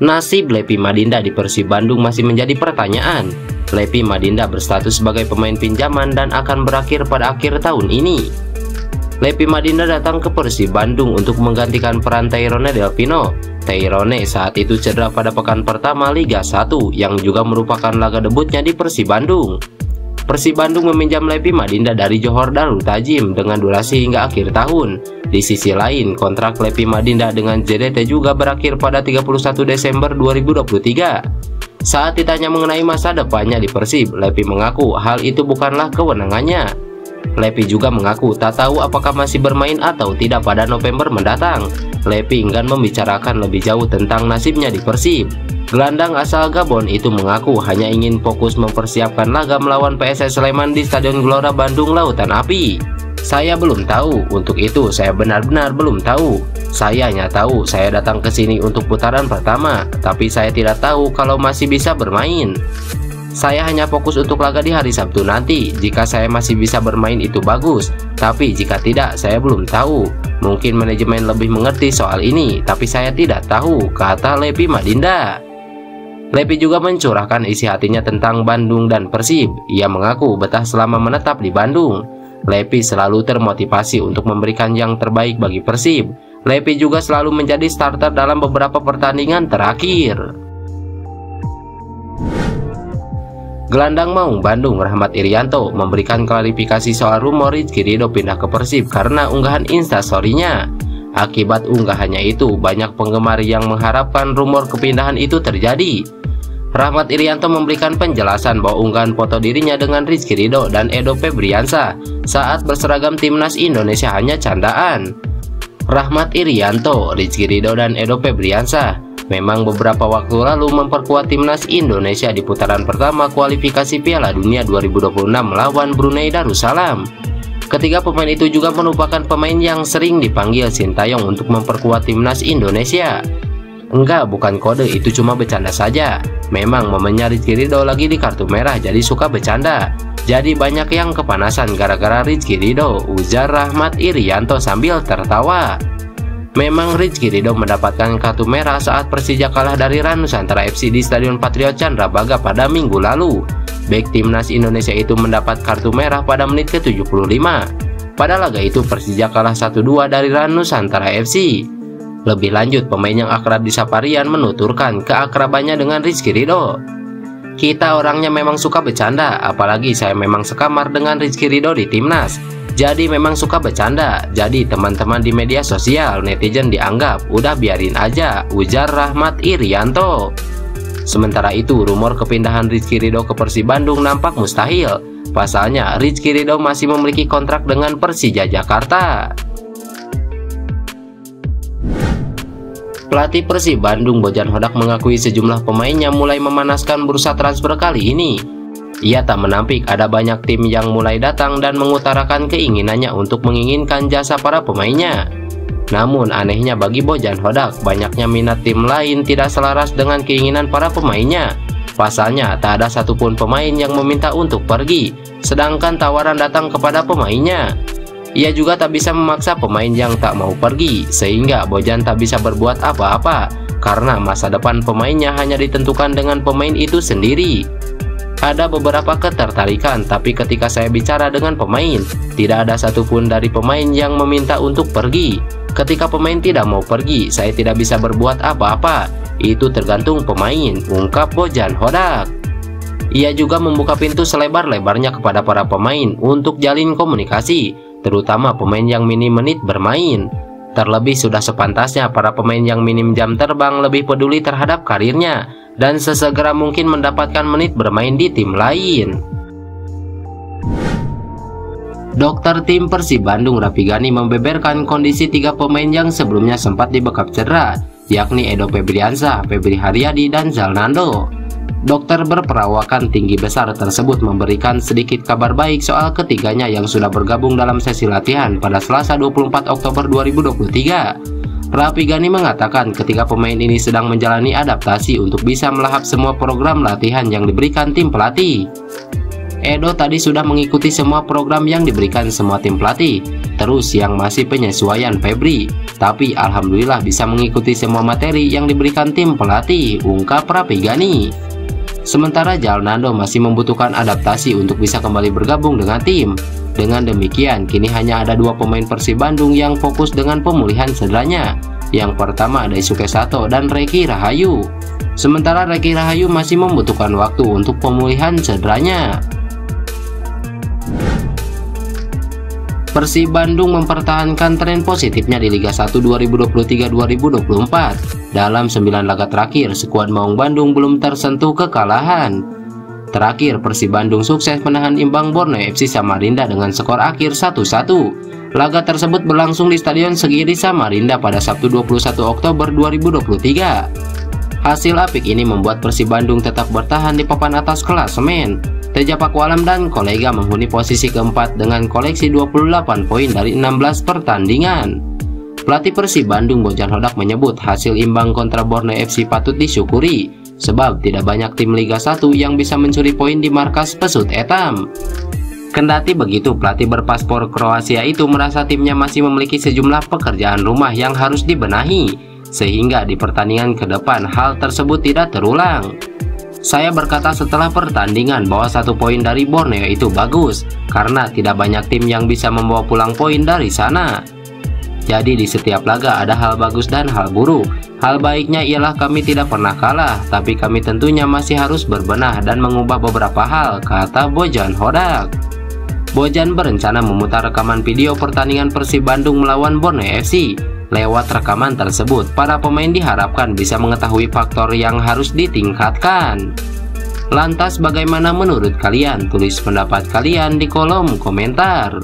Nasib Lepi Madinda di Persib Bandung masih menjadi pertanyaan. Lepi Madinda berstatus sebagai pemain pinjaman dan akan berakhir pada akhir tahun ini. Lepi Madinda datang ke Persib Bandung untuk menggantikan peran Tyrone Delpino. Tyrone saat itu cedera pada pekan pertama Liga 1 yang juga merupakan laga debutnya di Persib Bandung. Persib Bandung meminjam Lepi Madinda dari Johor Darul Tajim dengan durasi hingga akhir tahun. Di sisi lain, kontrak Lepi Madinda dengan JDT juga berakhir pada 31 Desember 2023. Saat ditanya mengenai masa depannya di Persib, Lepi mengaku hal itu bukanlah kewenangannya. Lepi juga mengaku tak tahu apakah masih bermain atau tidak pada November mendatang. Lepi enggan membicarakan lebih jauh tentang nasibnya di Persib. Gelandang asal Gabon itu mengaku hanya ingin fokus mempersiapkan laga melawan PSS Sleman di Stadion Gelora Bandung Lautan Api. Saya belum tahu, untuk itu saya benar-benar belum tahu. Saya hanya tahu saya datang ke sini untuk putaran pertama, tapi saya tidak tahu kalau masih bisa bermain. Saya hanya fokus untuk laga di hari Sabtu nanti. Jika saya masih bisa bermain itu bagus, tapi jika tidak saya belum tahu. Mungkin manajemen lebih mengerti soal ini, tapi saya tidak tahu, kata Lepi Madinda. Lepi juga mencurahkan isi hatinya tentang Bandung dan Persib. Ia mengaku betah selama menetap di Bandung. Lepi selalu termotivasi untuk memberikan yang terbaik bagi Persib. Lepi juga selalu menjadi starter dalam beberapa pertandingan terakhir. Gelandang Maung Bandung Rahmat Irianto memberikan klarifikasi soal rumor Rizky Ridho pindah ke Persib karena unggahan instastory-nya. Akibat unggahannya itu, banyak penggemar yang mengharapkan rumor kepindahan itu terjadi. Rahmat Irianto memberikan penjelasan bahwa unggahan foto dirinya dengan Rizky Ridho dan Edo Febriansyah saat berseragam timnas Indonesia hanya candaan. Rahmat Irianto, Rizky Ridho dan Edo Febriansyah memang beberapa waktu lalu memperkuat timnas Indonesia di putaran pertama kualifikasi Piala Dunia 2026 melawan Brunei Darussalam. Ketiga pemain itu juga merupakan pemain yang sering dipanggil Sintayong untuk memperkuat timnas Indonesia. Enggak, bukan kode, itu cuma bercanda saja. Memang momennya Rizky Ridho lagi di kartu merah, jadi suka bercanda. Jadi banyak yang kepanasan gara-gara Rizky Ridho, ujar Rahmat Irianto sambil tertawa. Memang Rizky Ridho mendapatkan kartu merah saat Persija kalah dari Rans Nusantara FC di Stadion Patriot Candrabaga pada minggu lalu. Bek timnas Indonesia itu mendapat kartu merah pada menit ke-75. Pada laga itu Persija kalah 1-2 dari Rans Nusantara FC. Lebih lanjut, pemain yang akrab di Saparian menuturkan keakrabannya dengan Rizky Ridho. Kita orangnya memang suka bercanda, apalagi saya memang sekamar dengan Rizky Ridho di timnas. Jadi memang suka bercanda, jadi teman-teman di media sosial netizen dianggap udah biarin aja, ujar Rahmat Irianto. Sementara itu, rumor kepindahan Rizky Ridho ke Persib Bandung nampak mustahil. Pasalnya, Rizky Ridho masih memiliki kontrak dengan Persija Jakarta. Pelatih Persib Bandung Bojan Hodak mengakui sejumlah pemainnya mulai memanaskan bursa transfer kali ini. Ia tak menampik ada banyak tim yang mulai datang dan mengutarakan keinginannya untuk menginginkan jasa para pemainnya. Namun anehnya bagi Bojan Hodak, banyaknya minat tim lain tidak selaras dengan keinginan para pemainnya. Pasalnya tak ada satupun pemain yang meminta untuk pergi, sedangkan tawaran datang kepada pemainnya. Ia juga tak bisa memaksa pemain yang tak mau pergi, sehingga Bojan tak bisa berbuat apa-apa, karena masa depan pemainnya hanya ditentukan dengan pemain itu sendiri. Ada beberapa ketertarikan, tapi ketika saya bicara dengan pemain, tidak ada satupun dari pemain yang meminta untuk pergi. Ketika pemain tidak mau pergi, saya tidak bisa berbuat apa-apa. Itu tergantung pemain, ungkap Bojan Hodak. Ia juga membuka pintu selebar-lebarnya kepada para pemain untuk jalin komunikasi, terutama pemain yang minim menit bermain. Terlebih sudah sepantasnya para pemain yang minim jam terbang lebih peduli terhadap karirnya dan sesegera mungkin mendapatkan menit bermain di tim lain. Dokter tim Persib Bandung Rafi Gani membeberkan kondisi tiga pemain yang sebelumnya sempat dibekap cedera, yakni Edo Febriansyah, Febri Haryadi, dan Zalnando. Dokter berperawakan tinggi besar tersebut memberikan sedikit kabar baik soal ketiganya yang sudah bergabung dalam sesi latihan pada Selasa 24 Oktober 2023. Rafi Gani mengatakan ketiga pemain ini sedang menjalani adaptasi untuk bisa melahap semua program latihan yang diberikan tim pelatih. Edo tadi sudah mengikuti semua program yang diberikan semua tim pelatih. Terus yang masih penyesuaian Febri, tapi alhamdulillah bisa mengikuti semua materi yang diberikan tim pelatih, ungkap Rapigani. Sementara Jalnando masih membutuhkan adaptasi untuk bisa kembali bergabung dengan tim. Dengan demikian, kini hanya ada 2 pemain Persib Bandung yang fokus dengan pemulihan cederanya. Yang pertama Daisuke Sato dan Reky Rahayu. Sementara Reky Rahayu masih membutuhkan waktu untuk pemulihan cederanya. Persib Bandung mempertahankan tren positifnya di Liga 1 2023-2024. Dalam 9 laga terakhir, skuad Maung Bandung belum tersentuh kekalahan. Terakhir, Persib Bandung sukses menahan imbang Borneo FC Samarinda dengan skor akhir 1-1. Laga tersebut berlangsung di Stadion Segiri Samarinda pada Sabtu 21 Oktober 2023. Hasil apik ini membuat Persib Bandung tetap bertahan di papan atas klasemen. Teja Pakualam dan kolega menghuni posisi keempat dengan koleksi 28 poin dari 16 pertandingan. Pelatih Persib Bandung Bojan Hodak menyebut hasil imbang kontra Borneo FC patut disyukuri, sebab tidak banyak tim Liga 1 yang bisa mencuri poin di markas Pesut Etam. Kendati begitu, pelatih berpaspor Kroasia itu merasa timnya masih memiliki sejumlah pekerjaan rumah yang harus dibenahi, sehingga di pertandingan ke depan hal tersebut tidak terulang. Saya berkata setelah pertandingan bahwa 1 poin dari Borneo itu bagus, karena tidak banyak tim yang bisa membawa pulang poin dari sana. Jadi di setiap laga ada hal bagus dan hal buruk. Hal baiknya ialah kami tidak pernah kalah, tapi kami tentunya masih harus berbenah dan mengubah beberapa hal, kata Bojan Hodak. Bojan berencana memutar rekaman video pertandingan Persib Bandung melawan Borneo FC. Lewat rekaman tersebut, para pemain diharapkan bisa mengetahui faktor yang harus ditingkatkan. Lantas bagaimana menurut kalian? Tulis pendapat kalian di kolom komentar.